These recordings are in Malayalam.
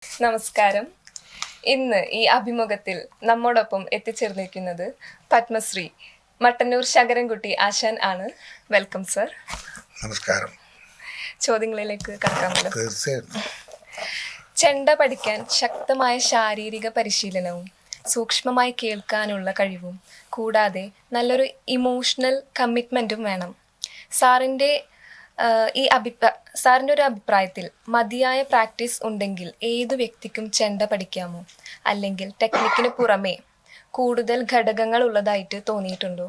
നമസ്കാരം. ഇന്ന് ഈ അഭിമുഖത്തിൽ നമ്മോടൊപ്പം എത്തിച്ചേർന്നിരിക്കുന്നത് പത്മശ്രീ മട്ടന്നൂർ ശങ്കരൻകുട്ടി ആശാൻ ആണ്. Welcome sir. നമസ്കാരം. ചോദ്യങ്ങളിലേക്ക് കടക്കാമല്ലോ. തീർച്ചയായിട്ടും. ചെണ്ട പഠിക്കാൻ ശക്തമായ ശാരീരിക പരിശീലനവും സൂക്ഷ്മമായി കേൾക്കാനുള്ള കഴിവും കൂടാതെ നല്ലൊരു ഇമോഷണൽ കമ്മിറ്റ്മെൻറ്റും വേണം. സാറിൻ്റെ ഒരു അഭിപ്രായത്തിൽ മതിയായ പ്രാക്ടീസ് ഉണ്ടെങ്കിൽ ഏതു വ്യക്തിക്കും ചെണ്ട പഠിക്കാമോ? അല്ലെങ്കിൽ ടെക്നിക്കിന് പുറമേ കൂടുതൽ ഘടകങ്ങൾ ഉള്ളതായിട്ട് തോന്നിയിട്ടുണ്ടോ?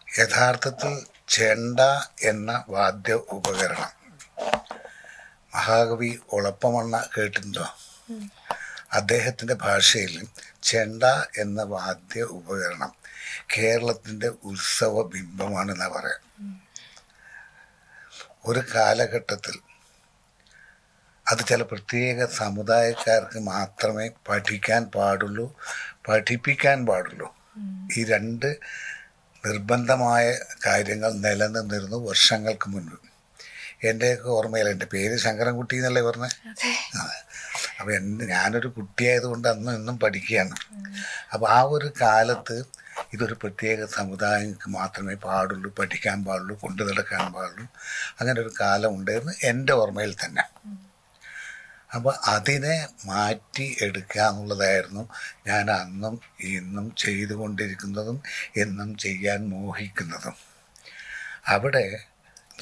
യഥാർത്ഥത്തിൽ ചെണ്ട എന്ന വാദ്യ ഉപകരണം മഹാകവി ഒളപ്പമണ്ണ കേട്ടിട്ടുണ്ടോ? അദ്ദേഹത്തിൻ്റെ ഭാഷയിൽ ചെണ്ട എന്ന വാദ്യ ഉപകരണം കേരളത്തിൻ്റെ ഉത്സവ ബിംബമാണെന്നാണ് പറയാം. ഒരു കാലഘട്ടത്തിൽ അത് ചില പ്രത്യേക സമുദായക്കാർക്ക് മാത്രമേ പഠിക്കാൻ പാടുള്ളൂ, പഠിപ്പിക്കാൻ പാടുള്ളൂ. ഈ രണ്ട് നിർബന്ധമായ കാര്യങ്ങൾ നിലനിന്നിരുന്നു വർഷങ്ങൾക്ക് മുൻപ്. എൻ്റെയൊക്കെ ഓർമ്മയിൽ, എൻ്റെ പേര് ശങ്കരൻകുട്ടി എന്നല്ലേ പറഞ്ഞത്. അപ്പോൾ ഞാനൊരു കുട്ടിയായതുകൊണ്ട് അന്നും ഇന്നും പഠിക്കുകയാണ്. അപ്പോൾ ആ ഒരു കാലത്ത് ഇതൊരു പ്രത്യേക സമുദായങ്ങൾക്ക് മാത്രമേ പാടുള്ളൂ, പഠിക്കാൻ പാടുള്ളൂ, കൊണ്ടു നടക്കാൻ പാടുള്ളൂ. അങ്ങനെ ഒരു കാലം ഉണ്ടായിരുന്നു എൻ്റെ ഓർമ്മയിൽ തന്നെ. അപ്പോൾ അതിനെ മാറ്റി എടുക്കുക എന്നുള്ളതായിരുന്നു ഞാൻ അന്നും ഇന്നും ചെയ്തുകൊണ്ടിരിക്കുന്നതും എന്നും ചെയ്യാൻ മോഹിക്കുന്നതും. അവിടെ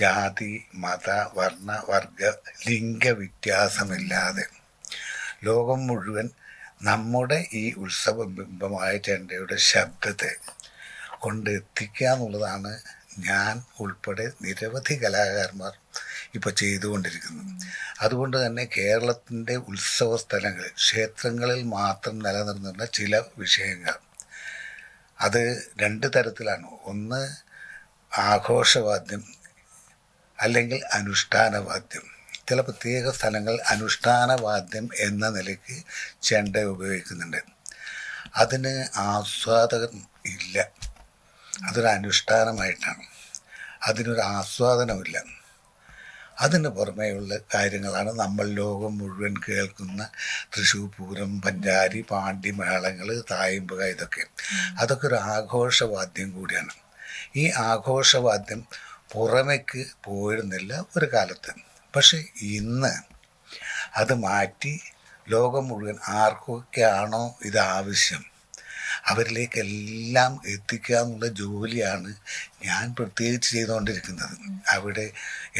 ജാതി, മത, വർണ്ണ, വർഗ, ലിംഗ വ്യത്യാസമില്ലാതെ ലോകം മുഴുവൻ നമ്മുടെ ഈ ഉത്സവ ബിംബമായ ചെണ്ടയുടെ ശബ്ദത്തെ കൊണ്ടെത്തിക്കുക എന്നുള്ളതാണ് ഞാൻ ഉൾപ്പെടെ നിരവധി കലാകാരന്മാർ ഇപ്പോൾ ചെയ്തുകൊണ്ടിരിക്കുന്നത്. അതുകൊണ്ട് തന്നെ കേരളത്തിൻ്റെ ഉത്സവ സ്ഥലങ്ങളിൽ, ക്ഷേത്രങ്ങളിൽ മാത്രം നിലനിർത്തുന്ന ചില വിഷയങ്ങൾ, അത് രണ്ട് തരത്തിലാണ്. ഒന്ന് ആഘോഷവാദ്യം, അല്ലെങ്കിൽ അനുഷ്ഠാനവാദ്യം. ചില പ്രത്യേക സ്ഥലങ്ങൾ അനുഷ്ഠാനവാദ്യം എന്ന നിലയ്ക്ക് ചെണ്ട ഉപയോഗിക്കുന്നുണ്ട്. അതിന് ആസ്വാദകൻ ഇല്ല, അതൊരു അനുഷ്ഠാനമായിട്ടാണ്. അതിനൊരു ആസ്വാദനമില്ല. അതിന് പുറമേയുള്ള കാര്യങ്ങളാണ് നമ്മൾ ലോകം മുഴുവൻ കേൾക്കുന്ന തൃശ്ശൂർ പൂരം, പഞ്ചാരി, പാണ്ഡിമേളങ്ങൾ, തായമ്പുക, അതൊക്കെ ഒരു ആഘോഷവാദ്യം കൂടിയാണ്. ഈ ആഘോഷവാദ്യം പുറമേക്ക് പോയിരുന്നില്ല ഒരു കാലത്ത്. പക്ഷെ ഇന്ന് അത് മാറ്റി ലോകം മുഴുവൻ ആർക്കൊക്കെയാണോ ഇതാവശ്യം അവരിലേക്കെല്ലാം എത്തിക്കുക എന്നുള്ള ജോലിയാണ് ഞാൻ പ്രത്യേകിച്ച് ചെയ്തുകൊണ്ടിരിക്കുന്നത്. അവിടെ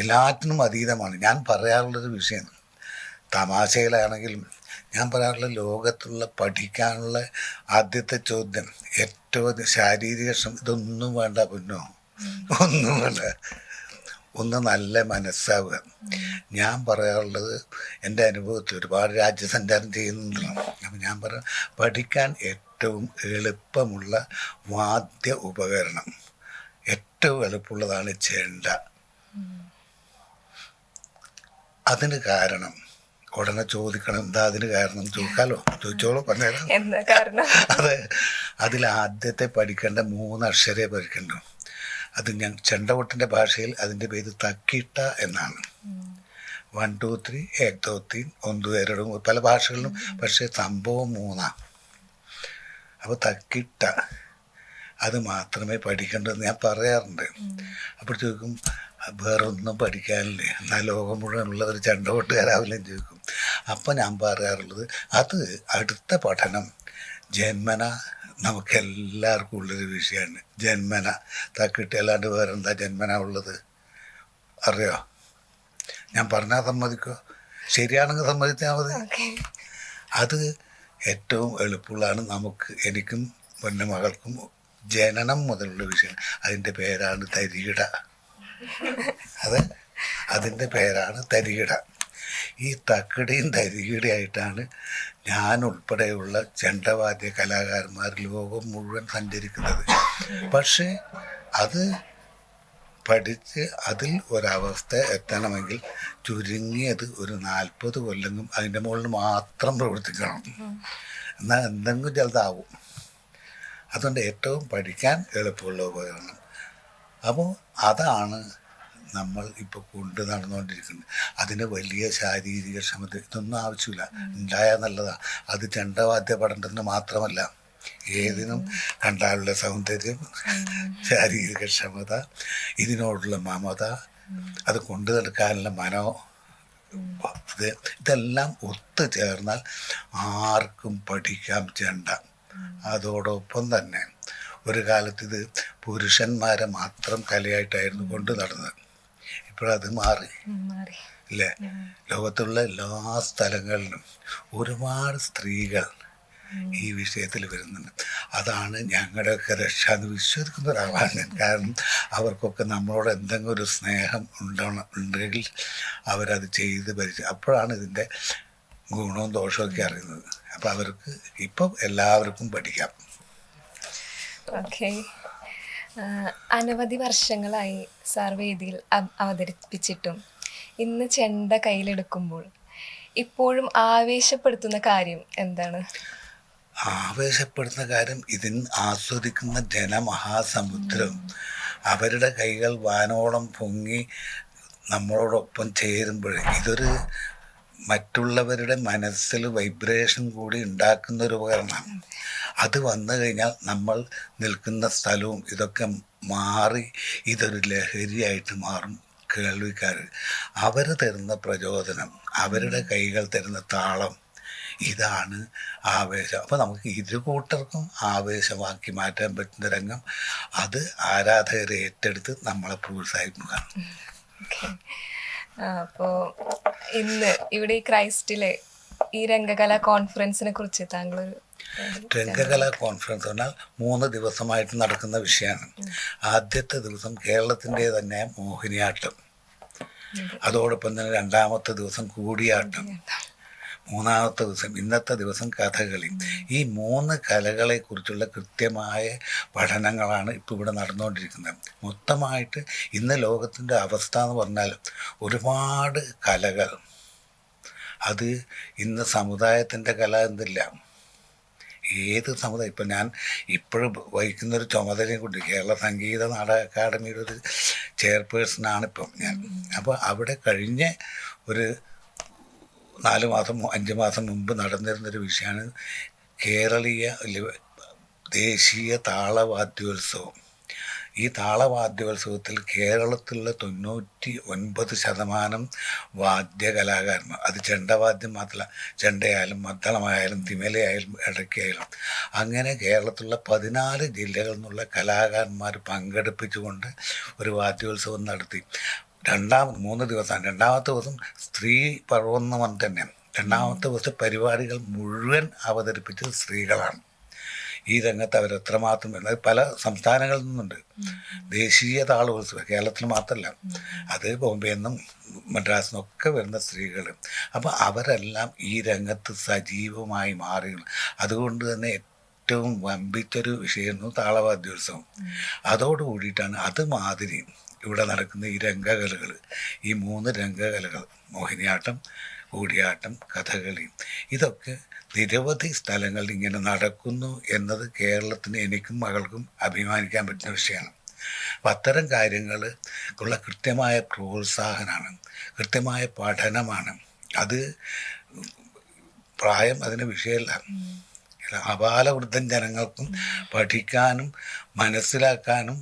എല്ലാറ്റിനും അതീതമാണ് ഞാൻ പറയാറുള്ളൊരു വിഷയം. തമാശയിലാണെങ്കിലും ഞാൻ പറയാറുള്ള ലോകത്തുള്ള പഠിക്കാനുള്ള ആദ്യത്തെ ചോദ്യം ഏറ്റവും ശാരീരിക ഇതൊന്നും വേണ്ട, പൊന്നോ, ഒന്നും വേണ്ട, ഒന്ന് നല്ല മനസ്സാവുക. ഞാൻ പറയാറുള്ളത് എൻ്റെ അനുഭവത്തിൽ ഒരുപാട് രാജ്യസഞ്ചാരം ചെയ്യുന്നുണ്ടല്ലോ. അപ്പം ഞാൻ പഠിക്കാൻ ഏറ്റവും എളുപ്പമുള്ള വാദ്യ ഉപകരണം, ഏറ്റവും എളുപ്പമുള്ളതാണ് ചെണ്ട. അതിന് കാരണം ഉടനെ ചോദിക്കണം, എന്താ അതിന് കാരണം? ചോദിച്ചോളൂ, പറഞ്ഞുതരാം. അതെ, അതിൽ ആദ്യത്തെ പഠിക്കേണ്ട 3 അക്ഷരേ പഠിക്കണ്ടു. അത് ഞാൻ ചെണ്ടകൊട്ടിൻ്റെ ഭാഷയിൽ അതിൻ്റെ പേര് തക്കിട്ട എന്നാണ്. 1 2 3 1 2 3 1 2 3 പല ഭാഷകളിലും, പക്ഷേ സംഭവം 3. അപ്പോൾ തക്കിട്ട അത് മാത്രമേ പഠിക്കേണ്ടതെന്ന് ഞാൻ പറയാറുണ്ട്. അപ്പോൾ ചോദിക്കും, വേറൊന്നും പഠിക്കാനില്ലേ, എന്നാൽ ലോകം മുഴുവനുള്ളവർ ചെണ്ടകൊട്ടുകാരാവില്ലെന്ന് ചോദിക്കും. അപ്പം ഞാൻ പറയാറുള്ളത്, അത് അടുത്ത പഠനം ജന്മന നമുക്കെല്ലാവർക്കും ഉള്ളൊരു വിഷയമാണ്. ജന്മന തക്കിട്ട്, അല്ലാണ്ട് വേറെന്താ ജന്മന ഉള്ളത് അറിയോ? ഞാൻ പറഞ്ഞാൽ സമ്മതിക്കോ? ശരിയാണെങ്കിൽ സമ്മതിച്ചാൽ മതി. അത് ഏറ്റവും എളുപ്പമുള്ളതാണ് നമുക്ക്, എനിക്കും പൊന്നു മകൾക്കും ജനനം മുതലുള്ള വിഷയം. അതിൻ്റെ പേരാണ് തരികിട. അതിൻ്റെ പേരാണ് തരികിട. ഈ തക്കിടയും തരികിടയായിട്ടാണ് ഞാൻ ഉൾപ്പെടെയുള്ള ചെണ്ടവാദ്യ കലാകാരന്മാർ ലോകം മുഴുവൻ സഞ്ചരിക്കുന്നത്. പക്ഷേ അത് പഠിച്ച് അതിൽ ഒരവസ്ഥ എത്തണമെങ്കിൽ ചുരുങ്ങിയത് ഒരു 40 കൊല്ലം അതിൻ്റെ മുകളിൽ മാത്രം പ്രവർത്തിക്കണം, എന്നാൽ എന്തെങ്കിലും ചിലതാവും. അതുകൊണ്ട് ഏറ്റവും പഠിക്കാൻ എളുപ്പമുള്ള ഉപകരണം. അപ്പോൾ അതാണ് നമ്മൾ ഇപ്പോൾ കൊണ്ട് നടന്നുകൊണ്ടിരിക്കുന്നത്. അതിന് വലിയ ശാരീരിക ക്ഷമത ഇതൊന്നും ആവശ്യമില്ല. ഉണ്ടായാൽ നല്ലതാണ്. അത് ചെണ്ടവാദ്യ പഠനത്തിന് മാത്രമല്ല, ഏതിനും കണ്ടാലുള്ള സൗന്ദര്യം, ശാരീരിക ക്ഷമത, ഇതിനോടുള്ള മമത, അത് കൊണ്ടു നടക്കാനുള്ള ഇതെല്ലാം ഒത്തുചേർന്നാൽ ആർക്കും പഠിക്കാം ചെണ്ട. അതോടൊപ്പം തന്നെ ഒരു കാലത്ത് ഇത് പുരുഷന്മാരെ മാത്രം കലയായിട്ടായിരുന്നു കൊണ്ടു നടന്നത്. ഇപ്പോഴത് മാറി അല്ലേ? ലോകത്തുള്ള എല്ലാ സ്ഥലങ്ങളിലും ഒരുപാട് സ്ത്രീകൾ ഈ വിഷയത്തിൽ വരുന്നുണ്ട്. അതാണ് ഞങ്ങളുടെയൊക്കെ രക്ഷ എന്ന് വിശ്വസിക്കുന്ന ഒരാളാണ് ഞാൻ. കാരണം അവർക്കൊക്കെ നമ്മളോട് എന്തെങ്കിലും ഒരു സ്നേഹം ഉണ്ടെങ്കിൽ അവരത് ചെയ്ത് അപ്പോഴാണ് ഇതിൻ്റെ ഗുണവും ദോഷമൊക്കെ അറിയുന്നത്. അപ്പം അവർക്ക് ഇപ്പം എല്ലാവർക്കും പഠിക്കാം. ഓക്കെ. അനവധി വർഷങ്ങളായി സാർ വേദിയിൽ അവതരിപ്പിച്ചിട്ടും ഇന്ന് ചെണ്ട കയ്യിലെടുക്കുമ്പോൾ ഇപ്പോഴും ആവേശപ്പെടുത്തുന്ന കാര്യം എന്താണ്? ആവേശപ്പെടുന്ന കാര്യം ഇതിന് ആസ്വദിക്കുന്ന ജനമഹാസമുദ്രം അവരുടെ കൈകൾ വാനോളം പൊങ്ങി നമ്മളോടൊപ്പം ചേരുമ്പോൾ ഇതൊരു മറ്റുള്ളവരുടെ മനസ്സിൽ വൈബ്രേഷൻ കൂടി ഉണ്ടാക്കുന്ന ഒരു ഉപകരണമാണ്. അത് വന്നു കഴിഞ്ഞാൽ നമ്മൾ നിൽക്കുന്ന സ്ഥലവും ഇതൊക്കെ മാറി ഇതൊരു ലഹരിയായിട്ട് മാറും. കേൾവിക്കാർ അവർ തരുന്ന പ്രചോദനം, അവരുടെ കൈകൾ തരുന്ന താളം, ഇതാണ് ആവേശം. അപ്പോൾ നമുക്ക് ഇരു കൂട്ടർക്കും ആവേശമാക്കി മാറ്റാൻ പറ്റുന്ന രംഗം, അത് ആരാധകരെ ഏറ്റെടുത്ത് നമ്മളെ പ്രോത്സാഹിപ്പിക്കുകയാണ്. അപ്പോൾ ഇന്ന് ഇവിടെ ഈ ക്രൈസ്റ്റിലെ ഈ രംഗകലാ കോൺഫറൻസിനെ കുറിച്ച് താങ്കൾ രംഗകലാ കോൺഫറൻസ് പറഞ്ഞാൽ 3 ദിവസമായിട്ട് നടക്കുന്ന വിഷയമാണ്. ആദ്യത്തെ ദിവസം കേരളത്തിൻ്റെ തന്നെ മോഹിനിയാട്ടം, അതോടൊപ്പം തന്നെ 2ാമത്തെ ദിവസം കൂടിയാട്ടം, 3ാമത്തെ ദിവസം ഇന്നത്തെ ദിവസം കഥകളി. ഈ 3 കലകളെക്കുറിച്ചുള്ള കൃത്യമായ പഠനങ്ങളാണ് ഇപ്പോൾ ഇവിടെ നടന്നുകൊണ്ടിരിക്കുന്നത്. മൊത്തമായിട്ട് ഇന്ന് ലോകത്തിൻ്റെ അവസ്ഥ എന്ന് പറഞ്ഞാൽ ഒരുപാട് കലകൾ, അത് ഇന്ന് സമുദായത്തിൻ്റെ കല എന്നില്ല, ഏത് സമുദായം. ഇപ്പം ഞാൻ ഇപ്പോഴും വഹിക്കുന്നൊരു ചുമതലയും കൊണ്ട് കേരള സംഗീത നാടക അക്കാദമിയുടെ ഒരു ചെയർപേഴ്സണാണിപ്പം ഞാൻ. അപ്പോൾ അവിടെ കഴിഞ്ഞ ഒരു 4 മാസം 5 മാസം മുമ്പ് നടന്നിരുന്നൊരു വിഷയമാണ് കേരളീയ ദേശീയ താളവാദ്യോത്സവം. ഈ താളവാദ്യോത്സവത്തിൽ കേരളത്തിലുള്ള 99% വാദ്യകലാകാരന്മാർ, അത് ചെണ്ടവാദ്യം മാത്രമല്ല, ചെണ്ടയായാലും മദ്ദളമായാലും തിമലയായാലും ഇടയ്ക്കായാലും, അങ്ങനെ കേരളത്തിലുള്ള 14 ജില്ലകളിൽ നിന്നുള്ള കലാകാരന്മാർ പങ്കെടുപ്പിച്ചുകൊണ്ട് ഒരു വാദ്യോത്സവം നടത്തി. 3 ദിവസമാണ്. 2ാമത്തെ ദിവസം സ്ത്രീ പർവ്വം എന്ന് പറഞ്ഞ് തന്നെ 2ാമത്തെ ദിവസത്തെ പരിപാടികൾ മുഴുവൻ അവതരിപ്പിച്ചത് സ്ത്രീകളാണ്. ഈ രംഗത്ത് അവരെത്രമാത്രം വരുന്നത് പല സംസ്ഥാനങ്ങളിൽ നിന്നുണ്ട്. ദേശീയ താളോത്സവം കേരളത്തിൽ മാത്രമല്ല, അത് ബോംബെയിൽ നിന്നും മദ്രാസിൽ നിന്നൊക്കെ വരുന്ന സ്ത്രീകൾ. അപ്പോൾ അവരെല്ലാം ഈ രംഗത്ത് സജീവമായി മാറി. അതുകൊണ്ട് തന്നെ ഏറ്റവും വമ്പിച്ചൊരു വിഷയമായിരുന്നു താളവാദ്യോത്സവം. അതോടുകൂടിയിട്ടാണ് അതുമാതിരി ഇവിടെ നടക്കുന്ന ഈ രംഗകലകൾ, ഈ 3 രംഗകലകൾ, മോഹിനിയാട്ടം, കൂടിയാട്ടം, കഥകളി, ഇതൊക്കെ നിരവധി സ്ഥലങ്ങളിൽ ഇങ്ങനെ നടക്കുന്നു എന്നത് കേരളത്തിന് എനിക്കും മകൾക്കും അഭിമാനിക്കാൻ പറ്റുന്ന വിഷയമാണ്. അപ്പം അത്തരം കാര്യങ്ങൾക്കുള്ള കൃത്യമായ പ്രോത്സാഹനമാണ്, കൃത്യമായ പഠനമാണ്. അത് പ്രായം അതിന് വിഷയമല്ല. അപാലവൃദ്ധം ജനങ്ങൾക്കും പഠിക്കാനും മനസ്സിലാക്കാനും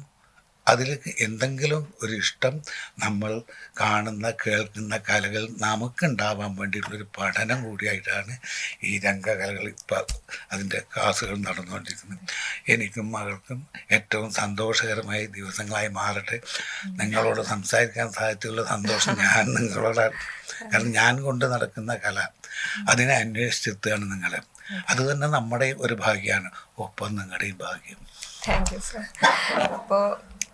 അതിലേക്ക് എന്തെങ്കിലും ഒരു ഇഷ്ടം നമ്മൾ കാണുന്ന കേൾക്കുന്ന കലകൾ നമുക്കുണ്ടാവാൻ വേണ്ടിയിട്ടുള്ളൊരു പഠനം കൂടിയായിട്ടാണ് ഈ രംഗകലകൾ ഇപ്പോൾ അതിൻ്റെ ക്ലാസ്സുകൾ നടന്നുകൊണ്ടിരിക്കുന്നത്. എനിക്കും മകൾക്കും ഏറ്റവും സന്തോഷകരമായ ദിവസങ്ങളായി മാറട്ടെ. നിങ്ങളോട് സംസാരിക്കാൻ സാധിച്ചുള്ള സന്തോഷം ഞാൻ നിങ്ങളോടാണ്. കാരണം ഞാൻ കൊണ്ട് നടക്കുന്ന കല അതിനെ അന്വേഷിച്ചെത്തുകയാണ് നിങ്ങൾ. അത് തന്നെ നമ്മുടെ ഒരു ഭാഗ്യമാണ്, ഒപ്പം നിങ്ങളുടെയും ഭാഗ്യം. Thank you sir. അപ്പോൾ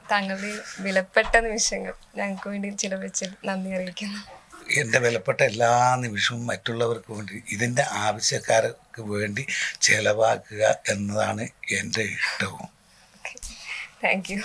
താങ്കളുടെ വിലപ്പെട്ട നിമിഷങ്ങൾ ഞങ്ങൾക്ക് വേണ്ടി ചിലവഴിച്ച് നന്ദി അറിയിക്കുന്നു. എൻ്റെ വിലപ്പെട്ട എല്ലാ നിമിഷവും മറ്റുള്ളവർക്ക് വേണ്ടി, ഇതിൻ്റെ ആവശ്യക്കാർക്ക് വേണ്ടി ചിലവാക്കുക എന്നതാണ് എൻ്റെ ഇഷ്ടവും. Thank you.